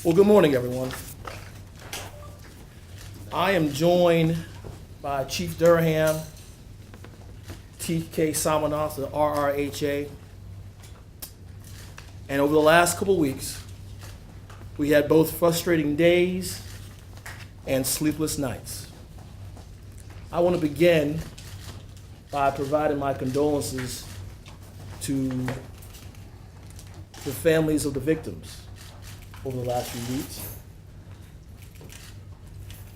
Well, good morning, everyone. I am joined by Chief Durham, TK Simonoff, the RRHA. And over the last couple weeks, we had both frustrating days and sleepless nights. I want to begin by providing my condolences to the families of the victims over the last few weeks.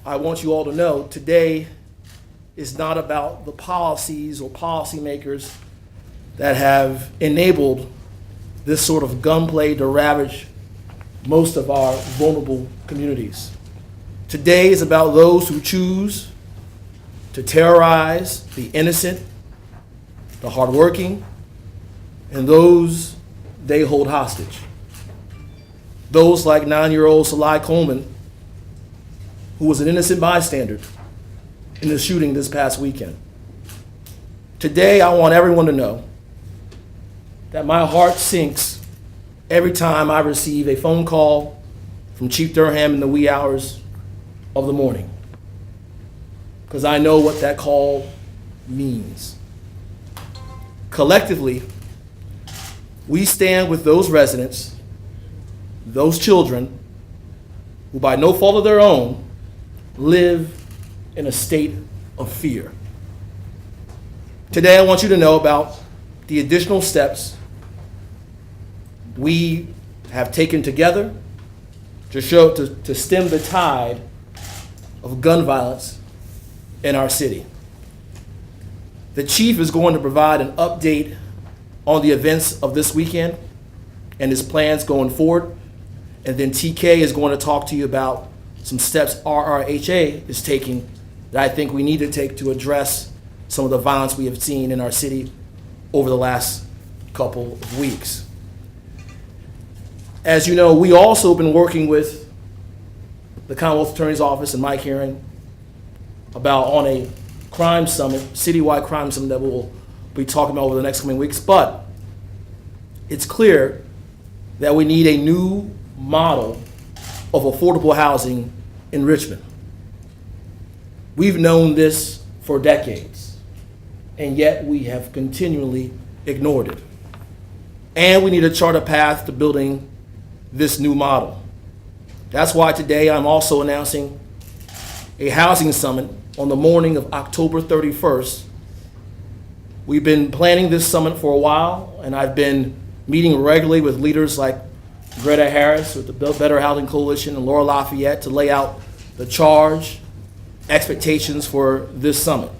I want you all to know today is not about the policies or policymakers that have enabled this sort of gunplay to ravage most of our vulnerable communities. Today is about those who choose to terrorize the innocent, the hardworking, and those they hold hostage. Those like 9-year-old Salai Coleman, who was an innocent bystander in the shooting this past weekend. Today, I want everyone to know that my heart sinks every time I receive a phone call from Chief Durham in the wee hours of the morning, because I know what that call means. Collectively, we stand with those residents, those children, who by no fault of their own live in a state of fear. Today, I want you to know about the additional steps we have taken together to stem the tide of gun violence in our city. The chief is going to provide an update on the events of this weekend and his plans going forward. And then TK is going to talk to you about some steps RRHA is taking that I think we need to take to address some of the violence we have seen in our city over the last couple of weeks. As you know, we also have been working with the Commonwealth Attorney's Office and Mike Herring on a crime summit, citywide crime summit that we'll be talking about over the next coming weeks. But it's clear that we need a new model of affordable housing in Richmond. We've known this for decades, and yet we have continually ignored it. And we need to chart a path to building this new model. That's why today I'm also announcing a housing summit on the morning of October 31st. We've been planning this summit for a while, and I've been meeting regularly with leaders like Greta Harris with the Better Housing Coalition and Laura Lafayette to lay out the charge, expectations for this summit,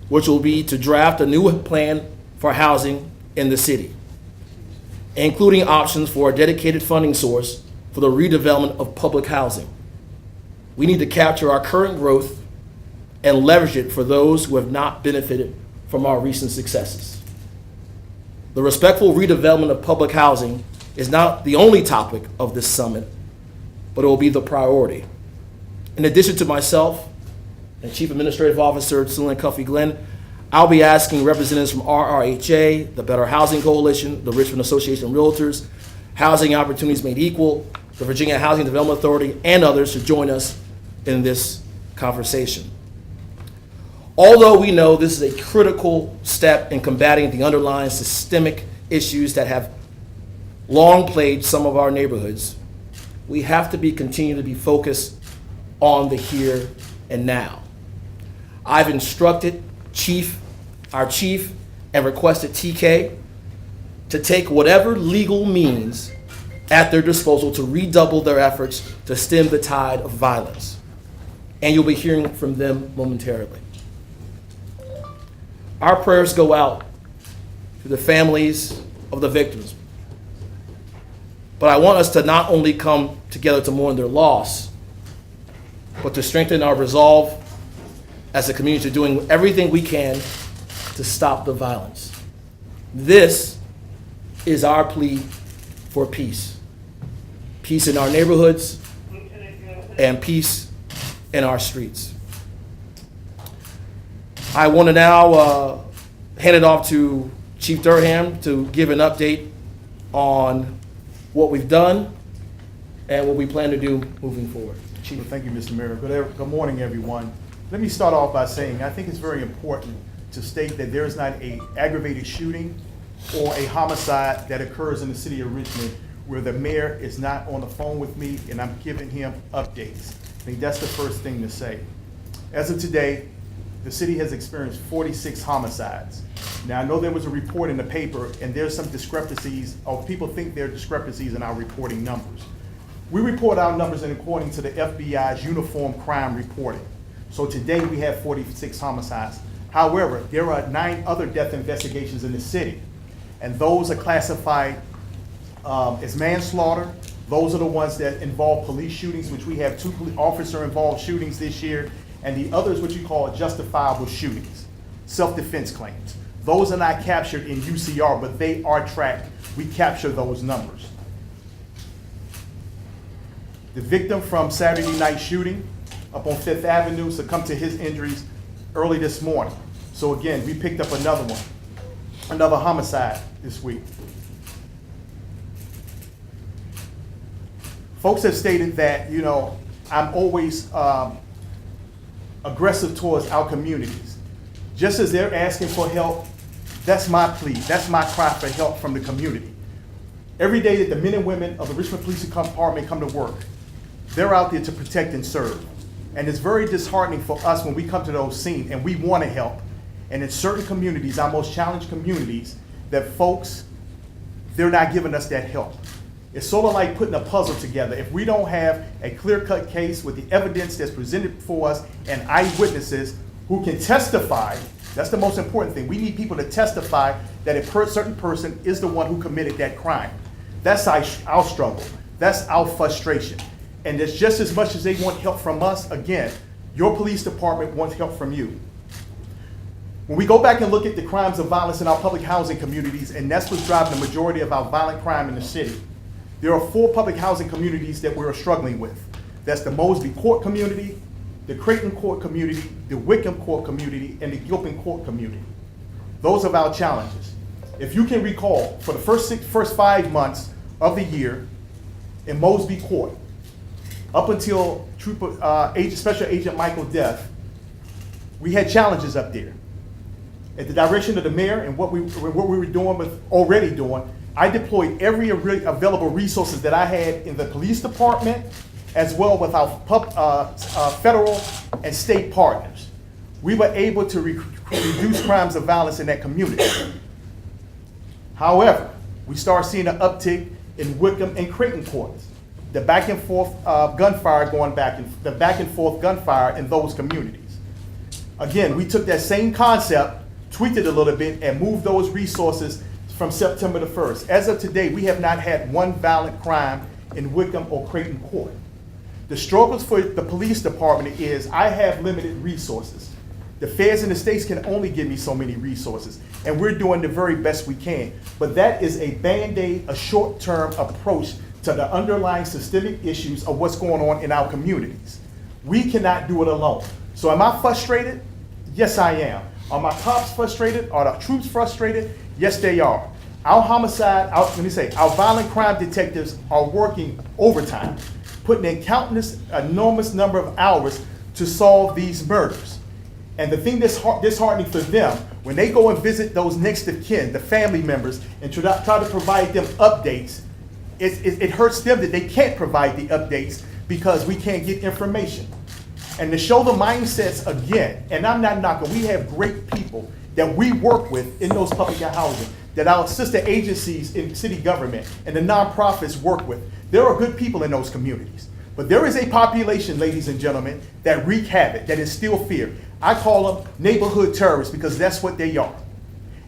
which will be to draft a new plan for housing in the city, including options for a dedicated funding source for the redevelopment of public housing. We need to capture our current growth and leverage it for those who have not benefited from our recent successes. The respectful redevelopment of public housing is not the only topic of this summit, but it will be the priority. In addition to myself and Chief Administrative Officer Selena Cuffey-Glenn, I'll be asking representatives from RRHA, the Better Housing Coalition, the Richmond Association of Realtors, Housing Opportunities Made Equal, the Virginia Housing Development Authority, and others to join us in this conversation. Although we know this is a critical step in combating the underlying systemic issues that have long plagued some of our neighborhoods, we have to continue to be focused on the here and now. I've instructed our chief and requested TK to take whatever legal means at their disposal to redouble their efforts to stem the tide of violence. And you'll be hearing from them momentarily. Our prayers go out to the families of the victims. But I want us to not only come together to mourn their loss, but to strengthen our resolve as a community, doing everything we can to stop the violence. This is our plea for peace. Peace in our neighborhoods and peace in our streets. I want to now hand it off to Chief Durham to give an update on what we've done and what we plan to do moving forward. Chief. Well, thank you, Mr. Mayor. Good morning, everyone. Let me start off by saying I think it's very important to state that there is not an aggravated shooting or a homicide that occurs in the city of Richmond where the mayor is not on the phone with me and I'm giving him updates. I think that's the first thing to say. As of today, the city has experienced 46 homicides. Now, I know there was a report in the paper and there's some discrepancies, or people think there are discrepancies in our reporting numbers. We report our numbers according to the FBI's Uniform Crime Reporting. So today we have 46 homicides. However, there are 9 other death investigations in the city, and those are classified as manslaughter. Those are the ones that involve police shootings, which we have 2 officer-involved shootings this year, and the others, what you call justifiable shootings, self-defense claims. Those are not captured in UCR, but they are tracked. We capture those numbers. The victim from Saturday night shooting up on 5th Avenue succumbed to his injuries early this morning. So again, we picked up another one, another homicide this week. Folks have stated that, you know, I'm always aggressive towards our communities. Just as they're asking for help, that's my plea, that's my cry for help from the community. Every day that the men and women of the Richmond Police Department come to work, they're out there to protect and serve. And it's very disheartening for us when we come to those scenes and we want to help. And in certain communities, our most challenged communities, that folks, they're not giving us that help. It's sort of like putting a puzzle together. If we don't have a clear-cut case with the evidence that's presented for us and eyewitnesses who can testify, that's the most important thing. We need people to testify that a certain person is the one who committed that crime. That's our struggle. That's our frustration. And it's just as much as they want help from us, again, your police department wants help from you. When we go back and look at the crimes of violence in our public housing communities, and that's what's driving the majority of our violent crime in the city, there are 4 public housing communities that we're struggling with. That's the Mosby Court community, the Creighton Court community, the Wickham Court community, and the Gilpin Court community. Those are our challenges. If you can recall, for the first 5 months of the year in Mosby Court, up until Special Agent Michael Death, we had challenges up there. At the direction of the mayor and what we were doing, already doing, I deployed every available resources that I had in the police department, as well with our federal and state partners. We were able to reduce crimes of violence in that community. However, we started seeing an uptick in Wickham and Creighton courts. The back and forth gunfire the back and forth gunfire in those communities. Again, we took that same concept, tweaked it a little bit, and moved those resources from September the 1st. As of today, we have not had one violent crime in Wickham or Creighton Court. The struggles for the police department is I have limited resources. The feds and the states can only give me so many resources, and we're doing the very best we can. But that is a Band-Aid, a short-term approach to the underlying systemic issues of what's going on in our communities. We cannot do it alone. So am I frustrated? Yes, I am. Are my cops frustrated? Are the troops frustrated? Yes, they are. Our our violent crime detectives are working overtime, putting in countless, enormous number of hours to solve these murders. And the thing that's disheartening for them, when they go and visit those next of kin, the family members, and try to provide them updates, it hurts them that they can't provide the updates because we can't get information. And to show the mindsets again, and I'm not knocking, we have great people that we work with in those public housing, that our sister agencies in city government and the nonprofits work with. There are good people in those communities. But there is a population, ladies and gentlemen, that wreak havoc, that instill fear. I call them neighborhood terrorists because that's what they are.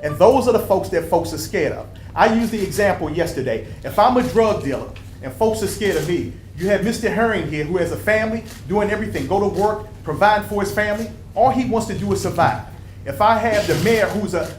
And those are the folks that folks are scared of. I used the example yesterday. If I'm a drug dealer and folks are scared of me, you have Mr. Herring here who has a family, doing everything, go to work, provide for his family. All he wants to do is survive. If I have the mayor who's a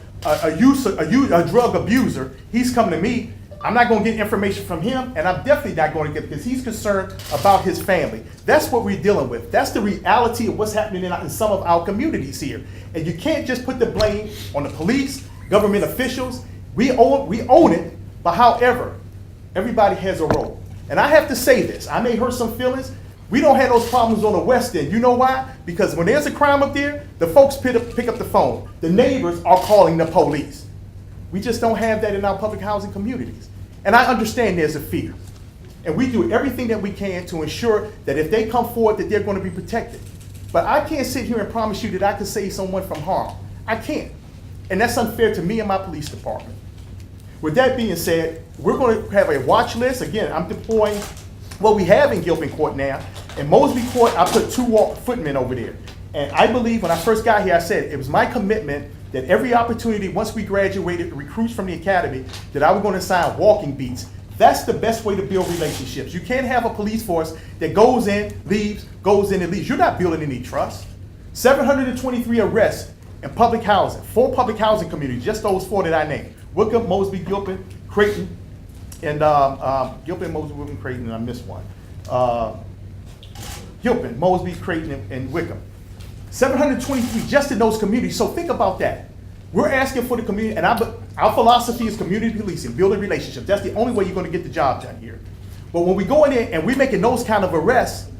drug abuser, he's coming to me, I'm not going to get information from him, and I'm definitely not going to get, because he's concerned about his family. That's what we're dealing with. That's the reality of what's happening in some of our communities here. And you can't just put the blame on the police, government officials. We own it, but however, everybody has a role. And I have to say this, I may hurt some feelings. We don't have those problems on the West End. You know why? Because when there's a crime up there, the folks pick up the phone. The neighbors are calling the police. We just don't have that in our public housing communities. And I understand there's a fear. And we do everything that we can to ensure that if they come forward, that they're going to be protected. But I can't sit here and promise you that I can save someone from harm. I can't. And that's unfair to me and my police department. With that being said, we're going to have a watch list. Again, I'm deploying what we have in Gilpin Court now. In Mosby Court, I put 2 footmen over there. And I believe when I first got here, I said it was my commitment that every opportunity, once we graduated, recruits from the academy, that I was going to assign walking beats. That's the best way to build relationships. You can't have a police force that goes in, leaves, goes in and leaves. You're not building any trust. 723 arrests in public housing, 4 public housing communities, just those 4 that I named. Wickham, Mosby, Gilpin, Creighton, and Gilpin, Mosby, Wickham, Creighton, and I missed one. Gilpin, Mosby, Creighton, and Wickham. 723 just in those communities. So think about that. We're asking for the community, and our philosophy is community policing, building relationships. That's the only way you're going to get the job done here. But when we go in there and we're making those kind of arrests,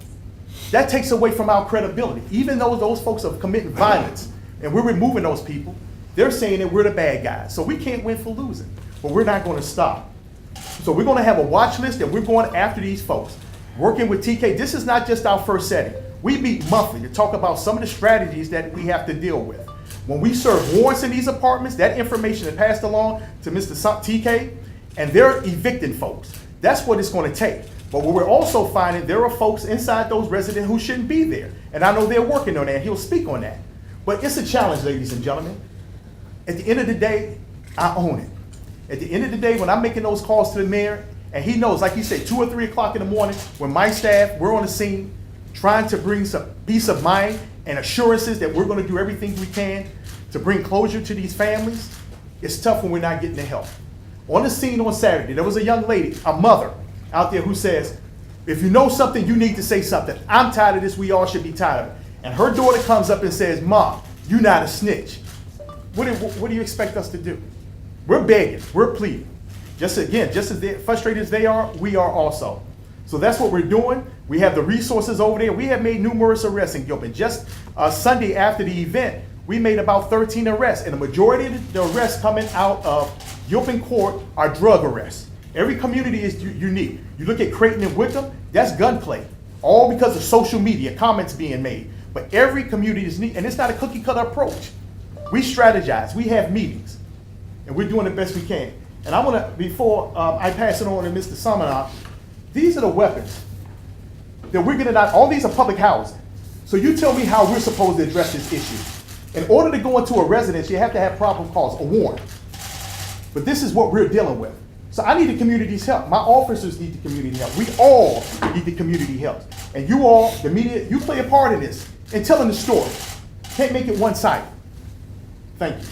that takes away from our credibility. Even though those folks are committing violence and we're removing those people, they're saying that we're the bad guys. So we can't win for losing, but we're not going to stop. So we're going to have a watch list and we're going after these folks. Working with TK, this is not just our first setting. We meet monthly to talk about some of the strategies that we have to deal with. When we serve warrants in these apartments, that information is passed along to Mr. TK, and they're evicting folks. That's what it's going to take. But what we're also finding, there are folks inside those residents who shouldn't be there. And I know they're working on that, and he'll speak on that. But it's a challenge, ladies and gentlemen. At the end of the day, I own it. At the end of the day, when I'm making those calls to the mayor, and he knows, like he said, 2 or 3 o'clock in the morning, when my staff, we're on the scene, trying to bring some peace of mind and assurances that we're going to do everything we can to bring closure to these families, it's tough when we're not getting the help. On the scene on Saturday, there was a young lady, a mother, out there who says, if you know something, you need to say something. I'm tired of this. We all should be tired of it. And her daughter comes up and says, Mom, you're not a snitch. What do you expect us to do? We're begging. We're pleading. Just as frustrated as they are, we are also. So that's what we're doing. We have the resources over there. We have made numerous arrests in Gilpin. Just Sunday after the event, we made about 13 arrests, and the majority of the arrests coming out of Gilpin Court are drug arrests. Every community is unique. You look at Creighton and Wickham, that's gunplay, all because of social media, comments being made. But every community is unique, and it's not a cookie cutter approach. We strategize, we have meetings, and we're doing the best we can. And I want to, before I pass it on to Mr. Summerall, these are the weapons that we're getting out. All these are public housing. So you tell me how we're supposed to address this issue. In order to go into a residence, you have to have probable cause, a warrant. But this is what we're dealing with. So I need the community's help. My officers need the community help. We all need the community help. And you all, the media, you play a part in this in telling the story. Can't make it one-sided. Thank you.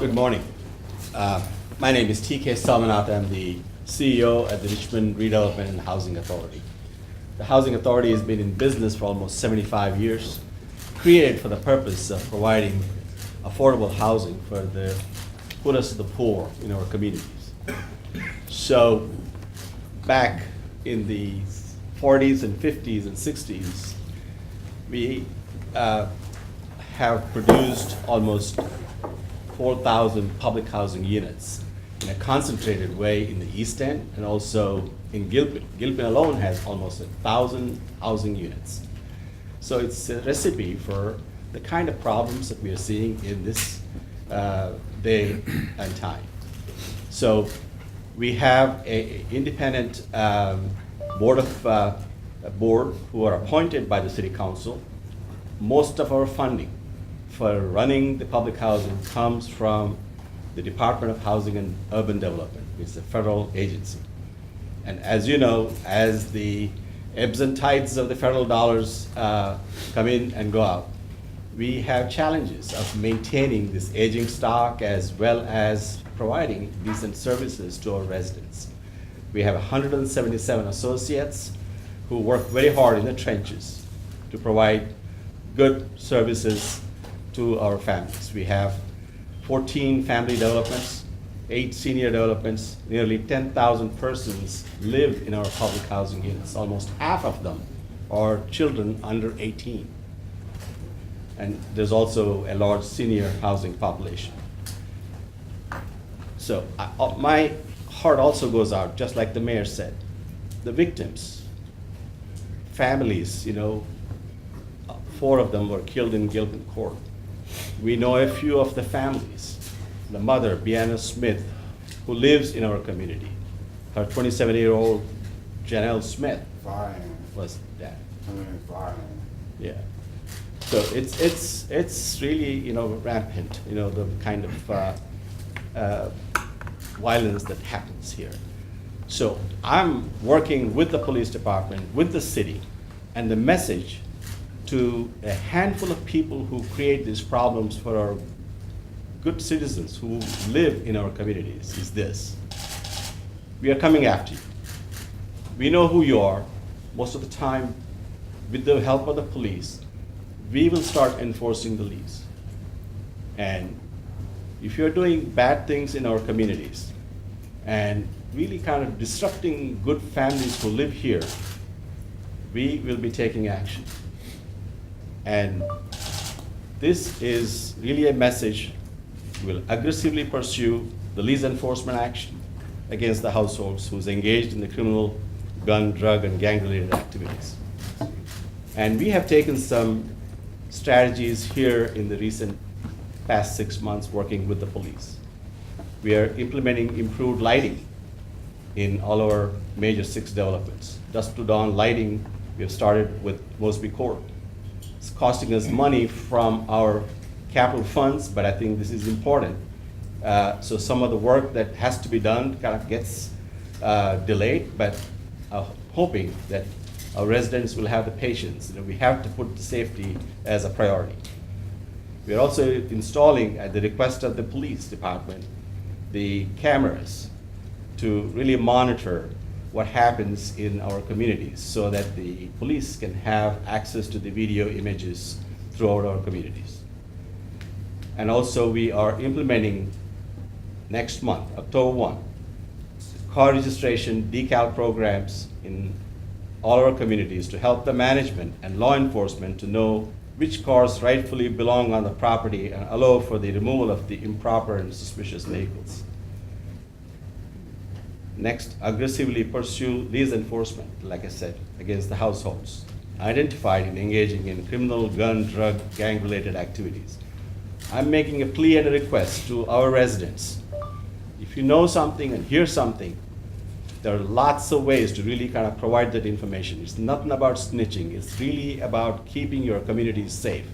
Good morning. My name is TK Salmanath. I'm the CEO at the Richmond Redevelopment and Housing Authority. The Housing Authority has been in business for almost 75 years, created for the purpose of providing affordable housing for the poorest of the poor in our communities. So back in the 40s and 50s and 60s, we have produced almost 4,000 public housing units in a concentrated way in the East End and also in Gilpin. Gilpin alone has almost 1,000 housing units. So it's a recipe for the kind of problems that we are seeing in this day and time. So we have an independent board who are appointed by the City Council. Most of our funding for running the public housing comes from the Department of Housing and Urban Development, which is a federal agency. And as you know, as the ebbs and tides of the federal dollars come in and go out, we have challenges of maintaining this aging stock as well as providing decent services to our residents. We have 177 associates who work very hard in the trenches to provide good services to our families. We have 14 family developments 8 senior developments, nearly 10,000 persons live in our public housing units. Almost half of them are children under 18. And there's also a large senior housing population. So my heart also goes out, just like the mayor said, the victims, families, 4 of them were killed in Gilpin Court. We know a few of the families. The mother, Bianna Smith, who lives in our community. Her 27-year-old Janelle Smith was dead. Yeah. So it's really, rampant, the kind of violence that happens here. So I'm working with the police department, with the city, and the message to a handful of people who create these problems for our good citizens who live in our communities is this: we are coming after you. We know who you are. Most of the time, with the help of the police, we will start enforcing the lease. And if you're doing bad things in our communities and really kind of disrupting good families who live here, we will be taking action. And this is really a message. We'll aggressively pursue the lease enforcement action against the households who's engaged in the criminal, gun, drug, and gang-related activities. And we have taken some strategies here in the recent past 6 months working with the police. We are implementing improved lighting in all our major 6 developments. Dusk to dawn lighting, we have started with Mosby Court. It's costing us money from our capital funds, but I think this is important. So some of the work that has to be done kind of gets delayed, but hoping that our residents will have the patience. We have to put the safety as a priority. We are also installing, at the request of the police department, the cameras to really monitor what happens in our communities so that the police can have access to the video images throughout our communities. And also we are implementing next month, October 1, car registration decal programs in all our communities to help the management and law enforcement to know which cars rightfully belong on the property and allow for the removal of the improper and suspicious vehicles. Next, aggressively pursue lease enforcement, like I said, against the households identified in engaging in criminal, gun, drug, gang-related activities. I'm making a plea and a request to our residents. If you know something and hear something, there are lots of ways to really kind of provide that information. It's nothing about snitching. It's really about keeping your communities safe.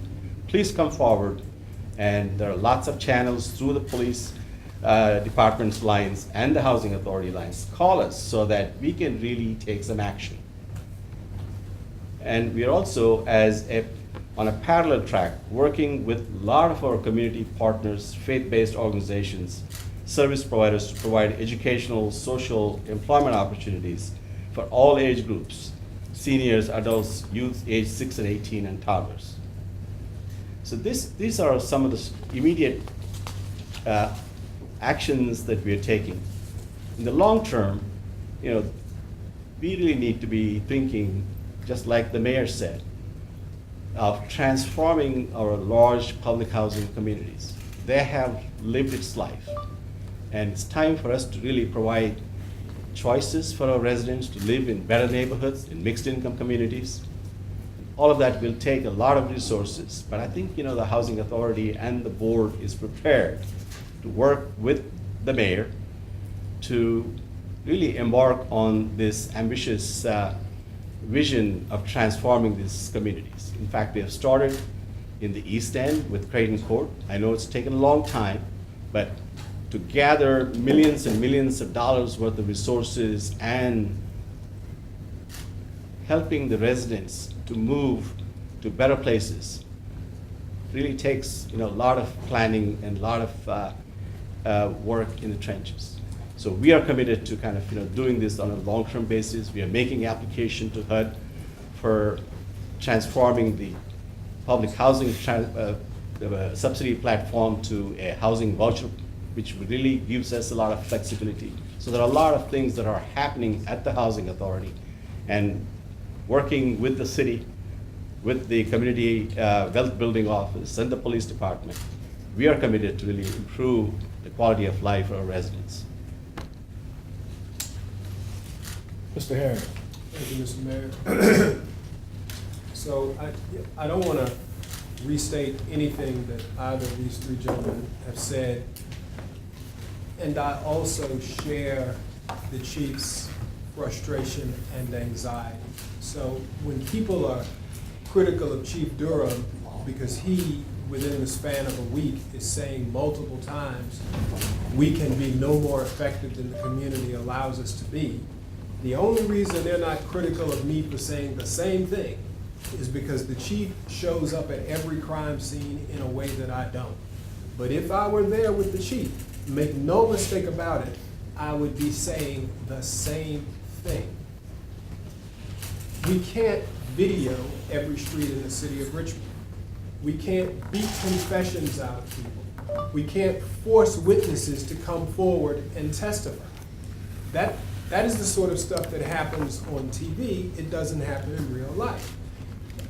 Please come forward, and there are lots of channels through the police department's lines and the housing authority lines. Call us so that we can really take some action. And we are also, on a parallel track, working with a lot of our community partners, faith-based organizations, service providers to provide educational, social, employment opportunities for all age groups: seniors, adults, youth aged 6 and 18, and toddlers. So these are some of the immediate actions that we are taking. In the long term, we really need to be thinking, just like the mayor said, of transforming our large public housing communities. They have lived its life. And it's time for us to really provide choices for our residents to live in better neighborhoods, in mixed income communities. All of that will take a lot of resources, but I think the Housing Authority and the board is prepared to work with the mayor to really embark on this ambitious vision of transforming these communities. In fact, we have started in the East End with Creighton Court. I know it's taken a long time, but to gather millions and millions of dollars worth of resources and helping the residents to move to better places really takes a lot of planning and a lot of work in the trenches. So we are committed to kind of doing this on a long-term basis. We are making application to HUD for transforming the public housing subsidy platform to a housing voucher which really gives us a lot of flexibility. So there are a lot of things that are happening at the Housing Authority, and working with the city, with the Community Wealth Building Office and the Police Department, we are committed to really improve the quality of life for our residents. Mr. Herring. Thank you, Mr. Mayor. So I don't want to restate anything that either of these three gentlemen have said. And I also share the chief's frustration and anxiety. So when people are critical of Chief Durham because he, within the span of a week, is saying multiple times, we can be no more effective than the community allows us to be, the only reason they're not critical of me for saying the same thing is because the chief shows up at every crime scene in a way that I don't. But if I were there with the chief, make no mistake about it, I would be saying the same thing. We can't video every street in the city of Richmond. We can't beat confessions out of people. We can't force witnesses to come forward and testify. That is the sort of stuff that happens on TV. It doesn't happen in real life.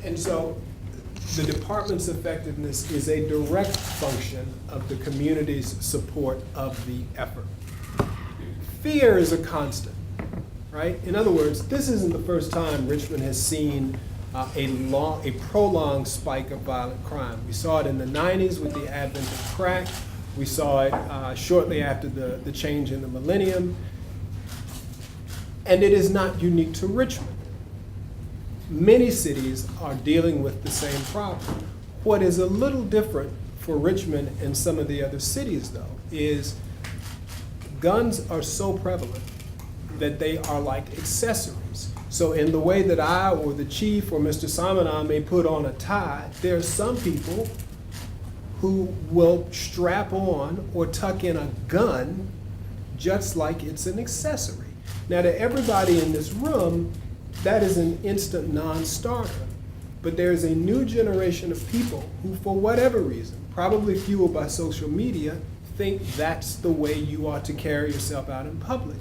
And so the department's effectiveness is a direct function of the community's support of the effort. Fear is a constant, right? In other words, this isn't the first time Richmond has seen a prolonged spike of violent crime. We saw it in the 90s with the advent of crack. We saw it shortly after the change in the millennium. And it is not unique to Richmond. Many cities are dealing with the same problem. What is a little different for Richmond and some of the other cities, though, is guns are so prevalent that they are like accessories. So in the way that I or the chief or Mr. Samanon may put on a tie, there are some people who will strap on or tuck in a gun just like it's an accessory. Now, to everybody in this room, that is an instant non-starter. But there's a new generation of people who, for whatever reason, probably fueled by social media, think that's the way you ought to carry yourself out in public.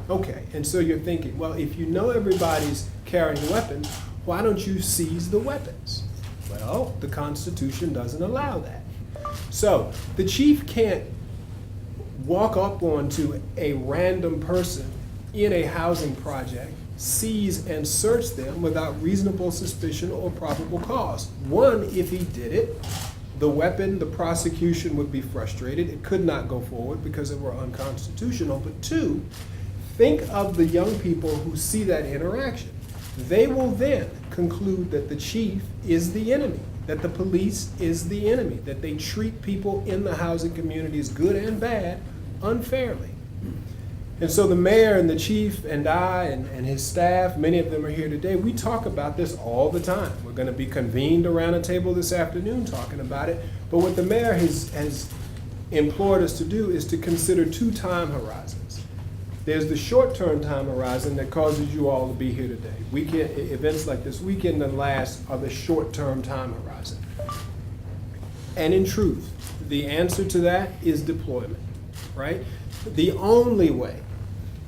Okay, and so you're thinking, well, if you know everybody's carrying weapons, why don't you seize the weapons? Well, the Constitution doesn't allow that. So the chief can't walk up onto a random person in a housing project, seize and search them without reasonable suspicion or probable cause. One, if he did it, the weapon, the prosecution would be frustrated. It could not go forward because it were unconstitutional. But two, think of the young people who see that interaction. They will then conclude that the chief is the enemy, that the police is the enemy, that they treat people in the housing communities, good and bad, unfairly. And so the mayor and the chief and I and his staff, many of them are here today, we talk about this all the time. We're going to be convened around a table this afternoon talking about it. But what the mayor has implored us to do is to consider two time horizons. There's the short-term time horizon that causes you all to be here today. Events like this weekend and last are the short-term time horizon. And in truth, the answer to that is deployment, right? The only way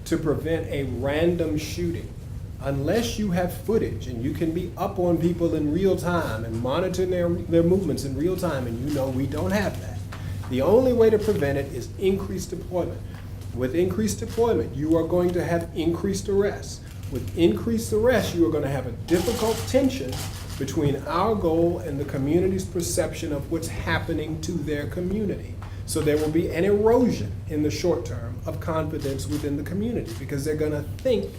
to prevent a random shooting, unless you have footage and you can be up on people in real time and monitor their movements in real time, and you know we don't have that. The only way to prevent it is increased deployment. With increased deployment, you are going to have increased arrests. With increased arrests, you are going to have a difficult tension between our goal and the community's perception of what's happening to their community. So there will be an erosion in the short term of confidence within the community because they're going to think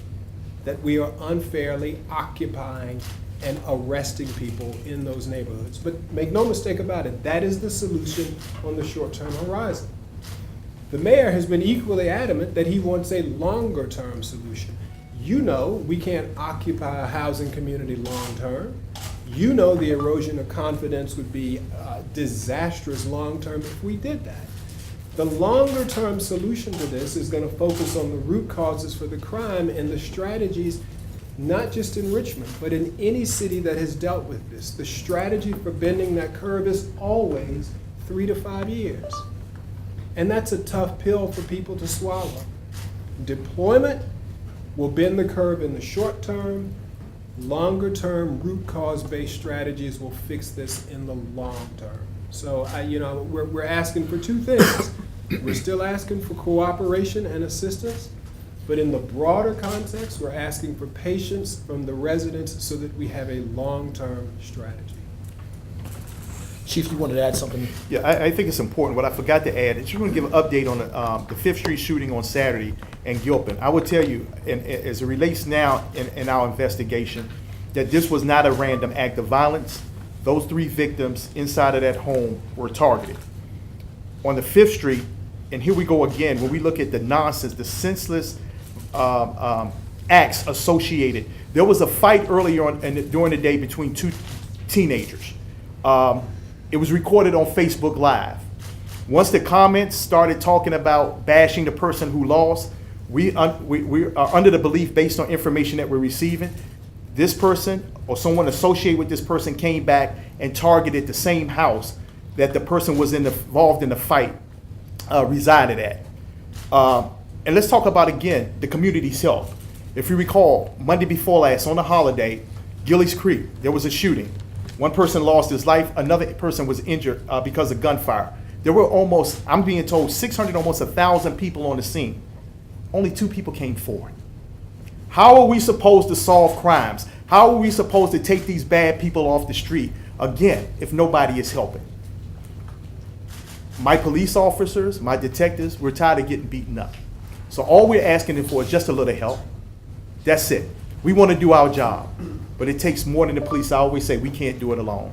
that we are unfairly occupying and arresting people in those neighborhoods. But make no mistake about it, that is the solution on the short-term horizon. The mayor has been equally adamant that he wants a longer-term solution. You know we can't occupy a housing community long-term. You know the erosion of confidence would be disastrous long-term if we did that. The longer-term solution to this is going to focus on the root causes for the crime and the strategies, not just in Richmond, but in any city that has dealt with this. The strategy for bending that curve is always 3 to 5 years. And that's a tough pill for people to swallow. Deployment will bend the curve in the short term. Longer term, root cause based strategies will fix this in the long term. So we're asking for two things. We're still asking for cooperation and assistance, but in the broader context, we're asking for patience from the residents so that we have a long-term strategy. Chief, you wanted to add something? Yeah, I think it's important. What I forgot to add is you're going to give an update on the Fifth Street shooting on Saturday in Gilpin. I would tell you, and as it relates now in our investigation, that this was not a random act of violence. Those 3 victims inside of that home were targeted. On the Fifth Street, and here we go again, when we look at the nonsense, the senseless acts associated. There was a fight earlier on during the day between 2 teenagers. It was recorded on Facebook Live. Once the comments started talking about bashing the person who lost, we are under the belief, based on information that we're receiving, this person or someone associated with this person came back and targeted the same house that the person was involved in the fight resided at. And let's talk about, again, the community's health. If you recall, Monday before last, on a holiday, Gillies Creek, there was a shooting. One person lost his life, another person was injured because of gunfire. There were almost, I'm being told, 600, almost 1,000 people on the scene. Only 2 people came forward. How are we supposed to solve crimes? How are we supposed to take these bad people off the street, again, if nobody is helping? My police officers, my detectives, we're tired of getting beaten up. So all we're asking them for is just a little help. That's it. We want to do our job, but it takes more than the police. I always say we can't do it alone.